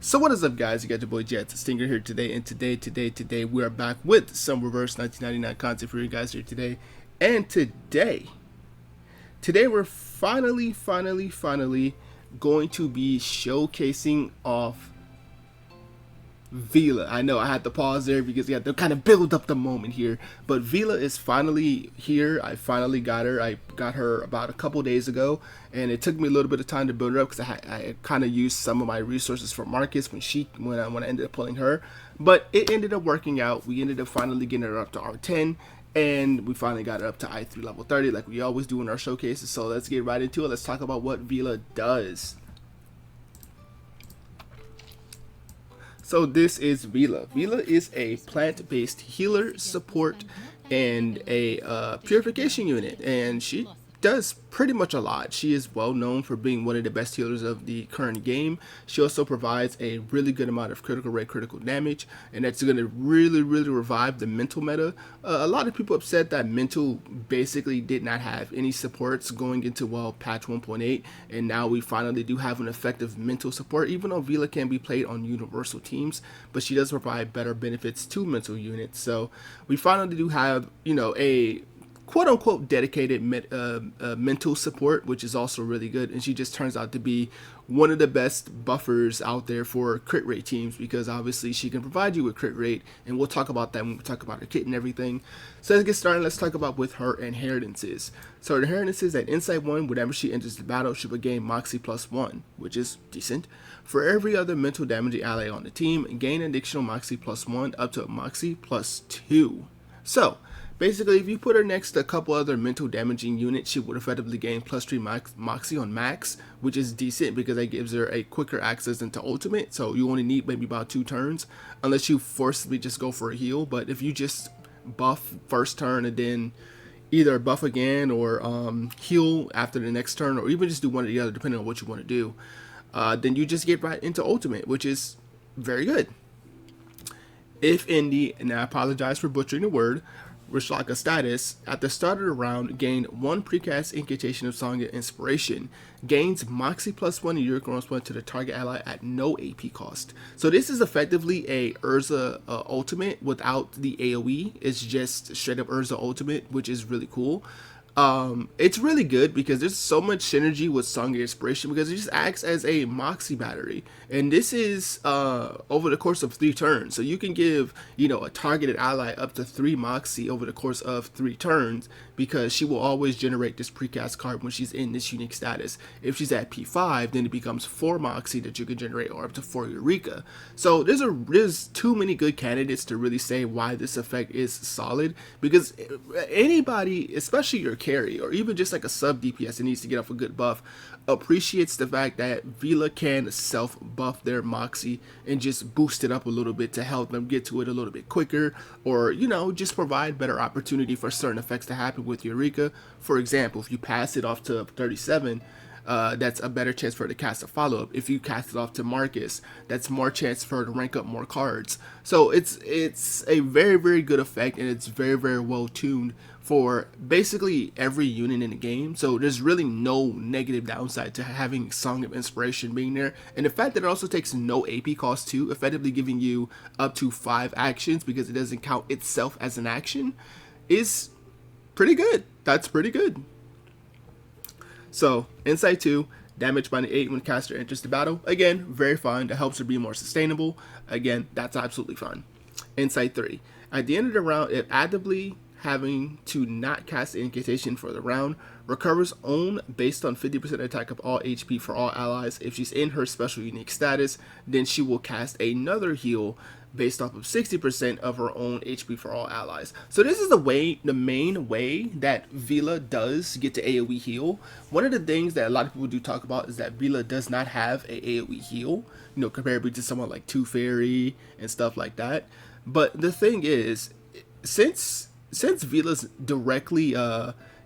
So what is up, guys? You got your boy Jet Stingren here today, and today we are back with some reverse 1999 content for you guys here today. And today we're finally going to be showcasing off Vila. I know I had to pause there because you have to kind of build up the moment here. But Vila is finally here. I finally got her. I got her about a couple days ago, and it took me a little bit of time to build her up because I kind of used some of my resources for Marcus when I ended up pulling her. But it ended up working out. We ended up finally getting her up to R10. And we finally got her up to I3 level 30 like we always do in our showcases. So let's get right into it. Let's talk about what Vila does. So this is Vila. Vila is a plant-based healer, support, and a purification unit, and she does pretty much a lot. She is well known for being one of the best healers of the current game. She also provides a really good amount of critical rate, critical damage, and that's going to really revive the mental meta. A lot of people upset that mental basically did not have any supports going into, well, patch 1.8, and now we finally do have an effective mental support, even though Vila can be played on universal teams, but she does provide better benefits to mental units. So we finally do have, a quote-unquote dedicated mental support, which is also really good, and she just turns out to be one of the best buffers out there for crit rate teams, because obviously she can provide you with crit rate, and we'll talk about that when we talk about her kit and everything. So let's get started. Let's talk about with her inheritances. So her inheritances at Insight 1, whenever she enters the battle, she will gain Moxie +1, which is decent. For every other mental damaging ally on the team, gain an additional Moxie +1 up to a Moxie +2. So basically, if you put her next to a couple other mental damaging units, she would effectively gain +3 Moxie on max, which is decent because that gives her a quicker access into ultimate. So you only need maybe about 2 turns, unless you forcibly just go for a heal. But if you just buff first turn and then either buff again or heal after the next turn, or even just do one or the other depending on what you want to do, then you just get right into ultimate, which is very good. If in the, and I apologize for butchering the word, Rishlaka status, at the start of the round, gain 1 precast incantation of Song of Inspiration, gains Moxie +1 and Uric +1 to the target ally at no AP cost. So this is effectively a Urza ultimate without the AoE. It's just straight up Urza ultimate, which is really cool. It's really good because there's so much synergy with Song of Inspiration because it just acts as a Moxie battery, and this is over the course of 3 turns. So you can give a targeted ally up to 3 Moxie over the course of 3 turns, because she will always generate this precast card when she's in this unique status. If she's at P5, then it becomes 4 Moxie that you can generate, or up to 4 Eureka. So there's too many good candidates to really say why this effect is solid, because anybody, especially your carry or even just like a sub DPS that needs to get off a good buff, appreciates the fact that Vila can self buff their Moxie and just boost it up a little bit to help them get to it a little bit quicker, or just provide better opportunity for certain effects to happen with Eureka. For example, if you pass it off to 37, that's a better chance for her to cast a follow-up. If you cast it off to Marcus, that's more chance for her to rank up more cards. So it's a very good effect, and it's very well tuned for basically every unit in the game. So there's really no negative downside to having Song of Inspiration being there. And the fact that it also takes no AP cost too, effectively giving you up to 5 actions because it doesn't count itself as an action, is pretty good. That's pretty good. So, Insight 2, damage by the 8 when caster enters the battle. Again, very fine. That helps her be more sustainable. Again, that's absolutely fine. Insight 3, at the end of the round, if actively having to not cast the incantation for the round, recovers own based on 50% attack of all HP for all allies. If she's in her special unique status, then she will cast another heal based off of 60% of her own HP for all allies. So this is the main way that Vila does get to AoE heal. One of the things that a lot of people do talk about is that Vila does not have a AoE heal, compared to someone like Two Fairy and stuff like that. But the thing is, since Vila's directly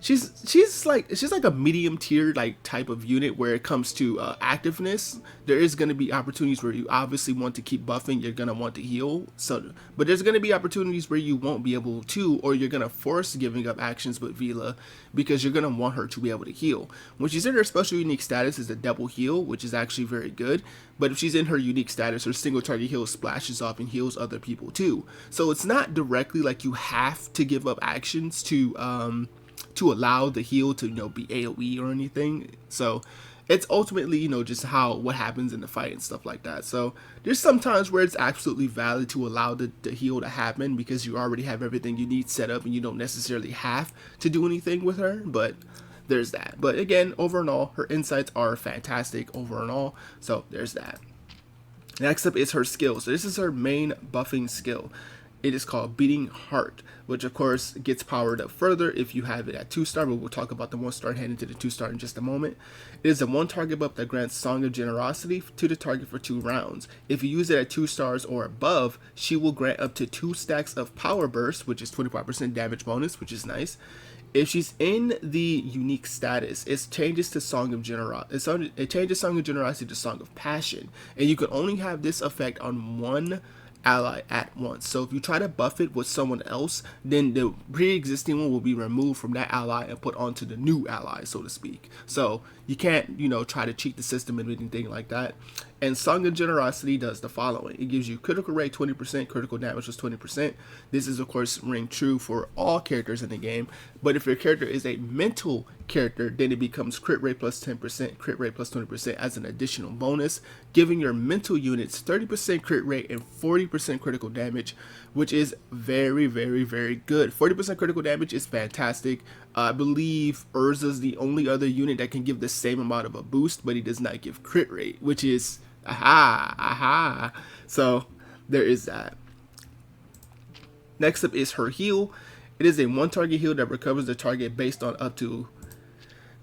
she's like a medium tier like type of unit where it comes to activeness. There is going to be opportunities where you obviously want to keep buffing, you're going to want to heal, so but there's going to be opportunities where you won't be able to, or you're going to force giving up actions with Vila because you're going to want her to be able to heal. When she's in her special unique status is a double heal, which is actually very good, but if she's in her unique status, her single target heal splashes off and heals other people too. So it's not directly like you have to give up actions to allow the heal to be AoE or anything. So it's ultimately just how what happens in the fight and stuff like that. So there's some times where it's absolutely valid to allow the heal to happen because you already have everything you need set up and you don't necessarily have to do anything with her, but there's that. But again, overall, her insights are fantastic overall, so there's that. Next up is her skill. So this is her main buffing skill. It is called Beating Heart, which of course gets powered up further if you have it at 2-star, but we'll talk about the 1-star and head into the 2-star in just a moment. It is a 1-target buff that grants Song of Generosity to the target for 2 rounds. If you use it at 2 stars or above, she will grant up to 2 stacks of Power Burst, which is 25% damage bonus, which is nice. If she's in the unique status, it changes to Song of Generosity. It changes Song of Generosity to Song of Passion, and you can only have this effect on one ally at once. So if you try to buff it with someone else, then the pre-existing one will be removed from that ally and put onto the new ally, so to speak. So you can't, try to cheat the system and anything like that. And Song of Generosity does the following. It gives you critical rate 20%, critical damage was 20%. This is of course ring true for all characters in the game, but if your character is a mental character, then it becomes crit rate plus 10%, crit rate plus 20% as an additional bonus, giving your mental units 30% crit rate and 40% critical damage, which is very, very, very good. 40% critical damage is fantastic. I believe Urza's the only other unit that can give the same amount of a boost, but he does not give crit rate, which is aha. So there is that. Next up is her heal. It is a 1-target heal that recovers the target based on up to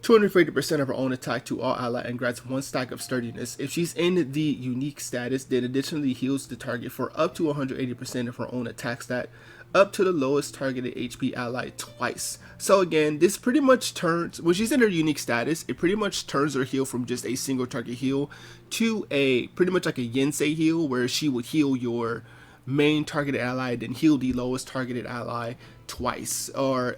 250% of her own attack to all ally and grants 1 stack of sturdiness. If she's in the unique status, then additionally heals the target for up to 180% of her own attack stat, up to the lowest targeted HP ally twice. So again, this pretty much turns, when she's in her unique status, it pretty much turns her heal from just a single target heal to a pretty much like a Yensei heal, where she would heal your main targeted ally, then heal the lowest targeted ally twice, or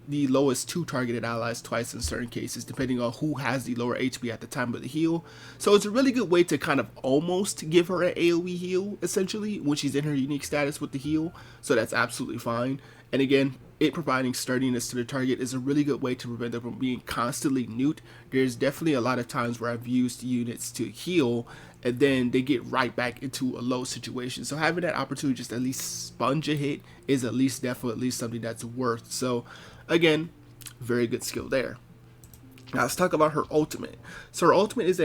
the lowest 2 targeted allies twice in certain cases, depending on who has the lower HP at the time of the heal. So it's a really good way to kind of almost give her an AoE heal, essentially, when she's in her unique status with the heal. So that's absolutely fine. And again, it providing sturdiness to the target is a really good way to prevent them from being constantly nuked. There's definitely a lot of times where I've used units to heal and then they get right back into a low situation. So having that opportunity just at least sponge a hit is at least definitely something that's worth. So again, very good skill there. Now let's talk about her ultimate. So her ultimate is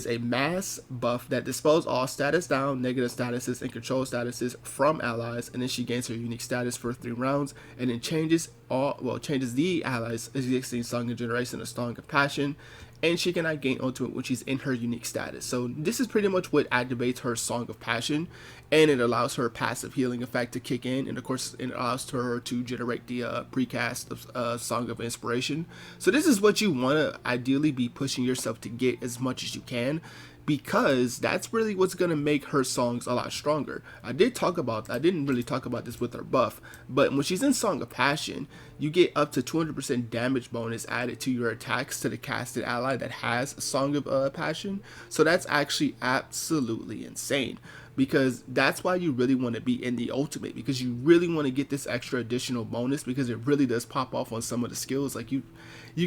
a mass buff that dispels all status down, negative statuses, and control statuses from allies, and then she gains her unique status for 3 rounds, and then changes the allies' existing Song of Generation to Song of Passion, and she cannot gain ultimate when she's in her unique status. So this is pretty much what activates her Song of Passion, and it allows her passive healing effect to kick in, and of course it allows her to generate the precast of Song of Inspiration. So this is what you want to ideally be pushing yourself to get as much as you can, because that's really what's going to make her songs a lot stronger. I didn't really talk about this with her buff, but when she's in Song of Passion, you get up to 200% damage bonus added to your attacks to the casted ally that has a Song of Passion. So that's actually absolutely insane, because that's why you really want to be in the ultimate, because you really want to get this extra additional bonus, because it really does pop off on some of the skills. Like you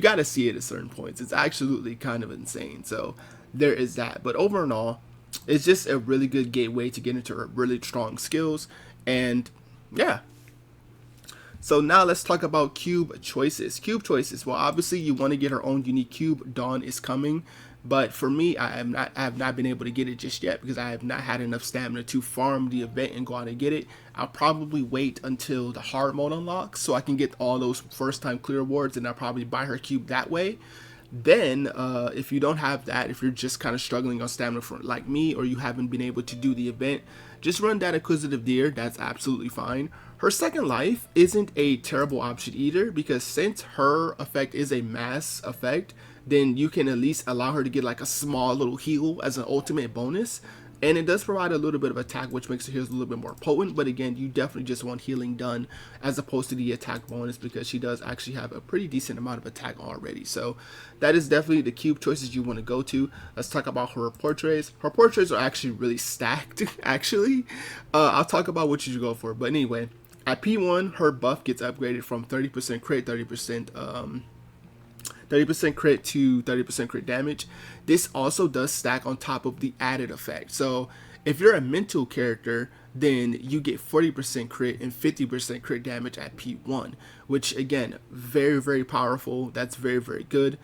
got to see it at certain points. It's absolutely kind of insane. So there is that. But overall, it's just a really good gateway to get into her really strong skills. And yeah. So now let's talk about cube choices. Cube choices. Well, obviously you want to get her own unique cube. Dawn is coming. But for me, I have not been able to get it just yet, because I have not had enough stamina to farm the event and go out and get it. I'll probably wait until the hard mode unlocks so I can get all those first time clear awards, and I'll probably buy her cube that way. Then if you don't have that, if you're just kind of struggling on stamina for like me, or you haven't been able to do the event, just run that Acquisitive Deer. That's absolutely fine. Her second life isn't a terrible option either, because since her effect is a mass effect, then you can at least allow her to get like a small little heal as an ultimate bonus. And it does provide a little bit of attack, which makes her heals a little bit more potent. But again, you definitely just want healing done as opposed to the attack bonus, because she does actually have a pretty decent amount of attack already. So that is definitely the cube choices you want to go to. Let's talk about her portraits. Her portraits are actually really stacked, actually. I'll talk about what you should go for. But anyway, at P1, her buff gets upgraded from 30% crit, 30% crit to 30% crit damage. This also does stack on top of the added effect. So if you're a mental character, then you get 40% crit and 50% crit damage at P1, which again, very, very powerful. That's very, very good.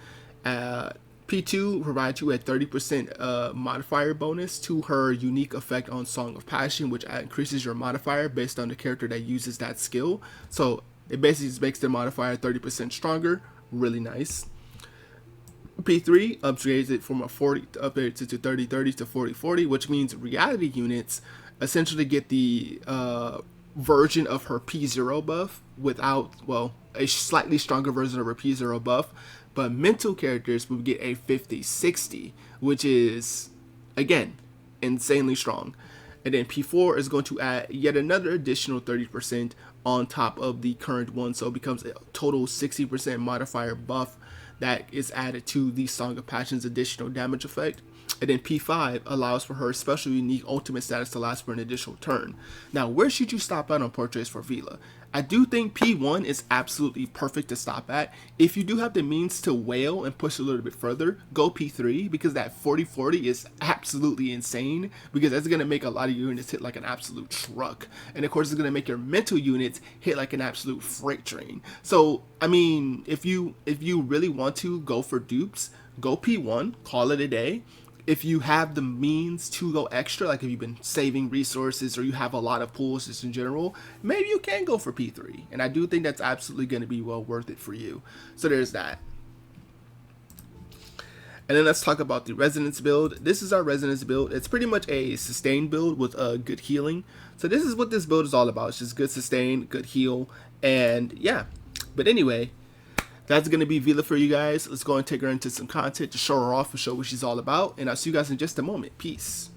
P2 provides you a 30% modifier bonus to her unique effect on Song of Passion, which increases your modifier based on the character that uses that skill. So it basically just makes the modifier 30% stronger. Really nice. P3 upgrades it from a 40 upgrades it to 30/30 to 40/40, which means reality units essentially get the version of her P0 buff without, well, a slightly stronger version of her P0 buff. But mental characters will get a 50/60, which is, again, insanely strong. And then P4 is going to add yet another additional 30% on top of the current one. So it becomes a total 60% modifier buff that is added to the Song of Passion's additional damage effect. And then P5 allows for her special unique ultimate status to last for an additional turn. Now, where should you stop at on Portrays for Vila? I do think P1 is absolutely perfect to stop at. If you do have the means to wail and push a little bit further, go P3, because that 40/40 is absolutely insane, because that's going to make a lot of units hit like an absolute truck. And of course, it's going to make your mental units hit like an absolute freight train. So, I mean, if you really want to go for dupes, go P1, call it a day. If you have the means to go extra, like if you've been saving resources or you have a lot of pools just in general, maybe you can go for P3. And I do think that's absolutely going to be well worth it for you. So there's that. And then let's talk about the Resonance build. This is our Resonance build. It's pretty much a sustain build with good healing. So this is what this build is all about. It's just good sustain, good heal, and yeah. But anyway, that's going to be Vila for you guys. Let's go and take her into some content to show her off and show what she's all about. And I'll see you guys in just a moment. Peace.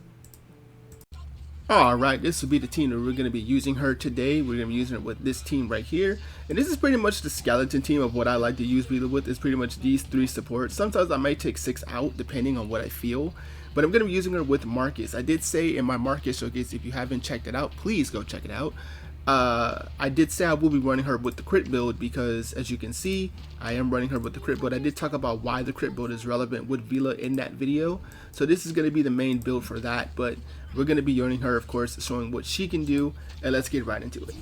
Alright, this will be the team that we're going to be using her today. We're going to be using her with this team right here. And this is pretty much the skeleton team of what I like to use Vila with. It's pretty much these 3 supports. Sometimes I might take 6 out depending on what I feel. But I'm going to be using her with Marcus. I did say in my Marcus showcase, if you haven't checked it out, please go check it out. I did say I will be running her with the crit build, because as you can see, I am running her with the crit build. I did talk about why the crit build is relevant with Vila in that video. So this is going to be the main build for that, but we're going to be running her, of course, showing what she can do, and let's get right into it.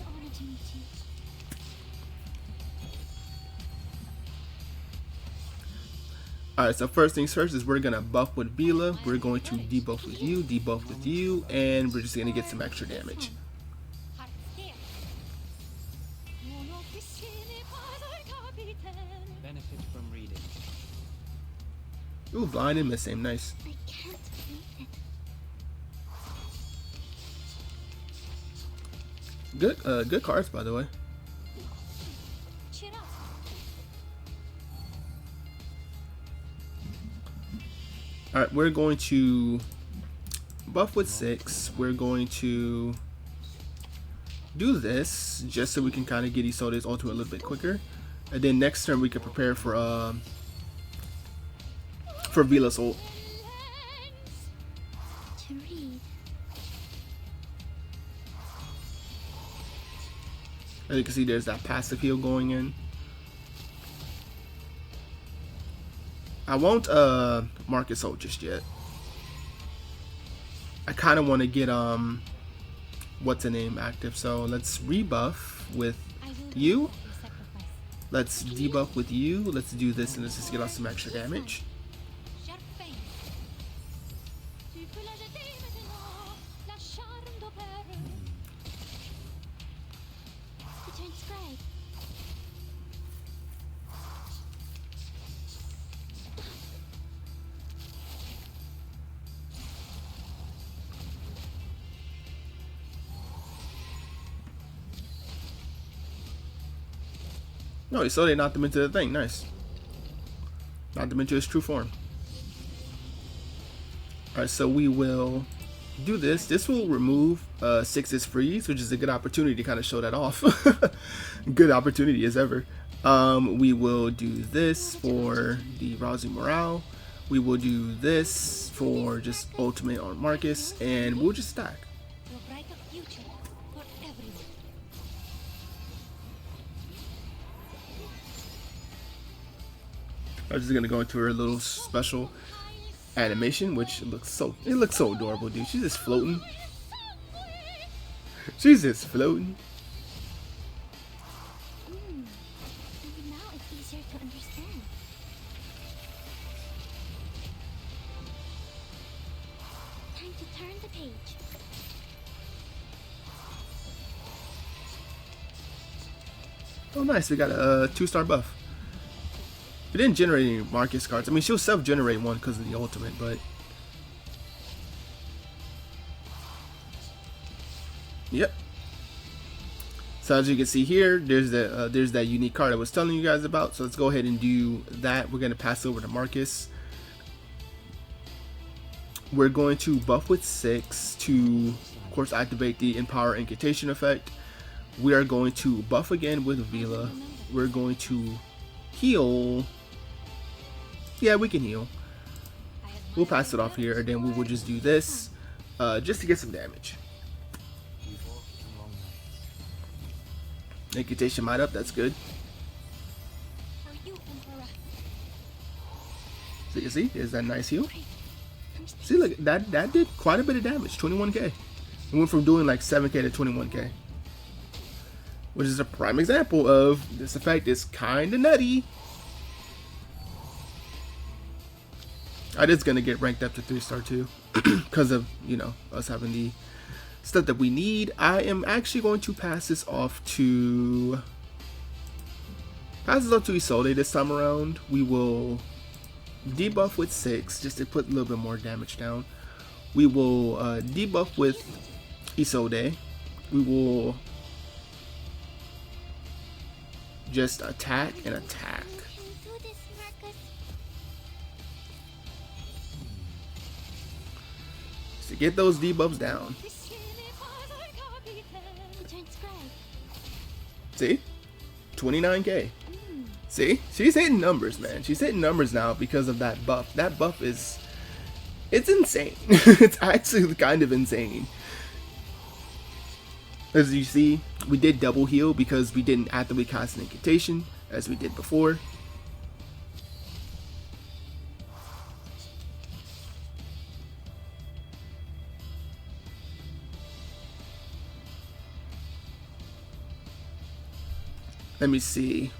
Alright, so first things first is we're going to buff with Vila. We're going to debuff with you, and we're just going to get some extra damage. Ooh, blind and miss aim, nice. Good cards, by the way. Alright, we're going to buff with 6. We're going to do this just so we can kind of get Isolde's ultimate a little bit quicker. And then next turn we can prepare for Vila's ult. As you can see, there's that passive heal going in. I won't Marcus ult just yet. I kind of want to get what's the name active, so let's rebuff with you. Let's debuff with you. Let's do this, and let's just get off some extra damage. No, so they knocked him into the thing. Nice. Knocked him into his true form. Alright, so we will do this. This will remove 6's freeze, which is a good opportunity to kind of show that off. Good opportunity as ever. We will do this for the rousing morale. We will do this for just ultimate on Marcus, and we'll just stack. I'm just gonna go into her little special animation, which looks so adorable, dude. She's just floating. She's just floating. Now it's easier to understand. Time to turn the page. Oh, nice. We got a 2-star buff. We didn't generate any Marcus cards. I mean, she'll self-generate one because of the ultimate, but yep. So as you can see here, there's that unique card I was telling you guys about. So let's go ahead and do that. We're gonna pass over to Marcus. We're going to buff with 6 to, of course, activate the Empower Incantation effect. We are going to buff again with Vila. We're going to heal. Yeah, we can heal. We'll pass it off here, and then we will just do this just to get some damage. Incantation might up, that's good. So you see, there's that nice heal. See, look, that did quite a bit of damage, 21k. It went from doing like 7k to 21k. Which is a prime example of this effect is kinda nutty. I just gonna get ranked up to 3-star too. Because of, you know, us having the stuff that we need. I am actually going to pass this off to Isolde this time around. We will debuff with 6 just to put a little bit more damage down. We will debuff with Isolde. We will just attack and attack. To get those debuffs down. See? 29k. See? She's hitting numbers, man. She's hitting numbers now because of that buff. That buff is... it's insane. It's actually kind of insane. As you see, we did double heal because we didn't actively cast an incantation as we did before. Let me see.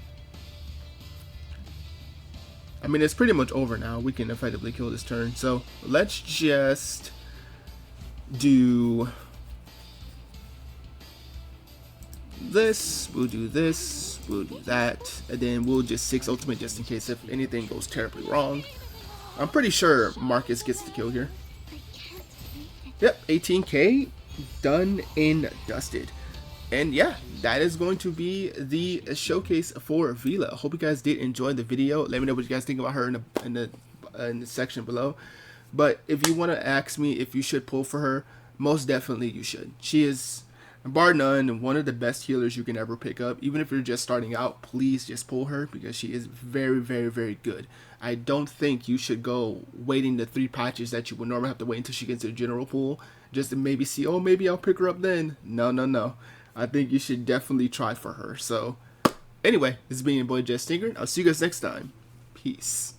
I mean, it's pretty much over now. We can effectively kill this turn. So let's just do this. We'll do this. We'll do that. And then we'll just 6 ultimate just in case if anything goes terribly wrong. I'm pretty sure Marcus gets the kill here. Yep, 18k done and dusted. And yeah, that is going to be the showcase for Vila. Hope you guys did enjoy the video. Let me know what you guys think about her in the section below. But if you want to ask me if you should pull for her, most definitely you should. She is, bar none, one of the best healers you can ever pick up. Even if you're just starting out, please just pull her because she is very, very, very good. I don't think you should go waiting the 3 patches that you would normally have to wait until she gets to the general pool just to maybe see, oh, maybe I'll pick her up then. No, no, no. I think you should definitely try for her. So, anyway, this has been your boy Stingren. I'll see you guys next time. Peace.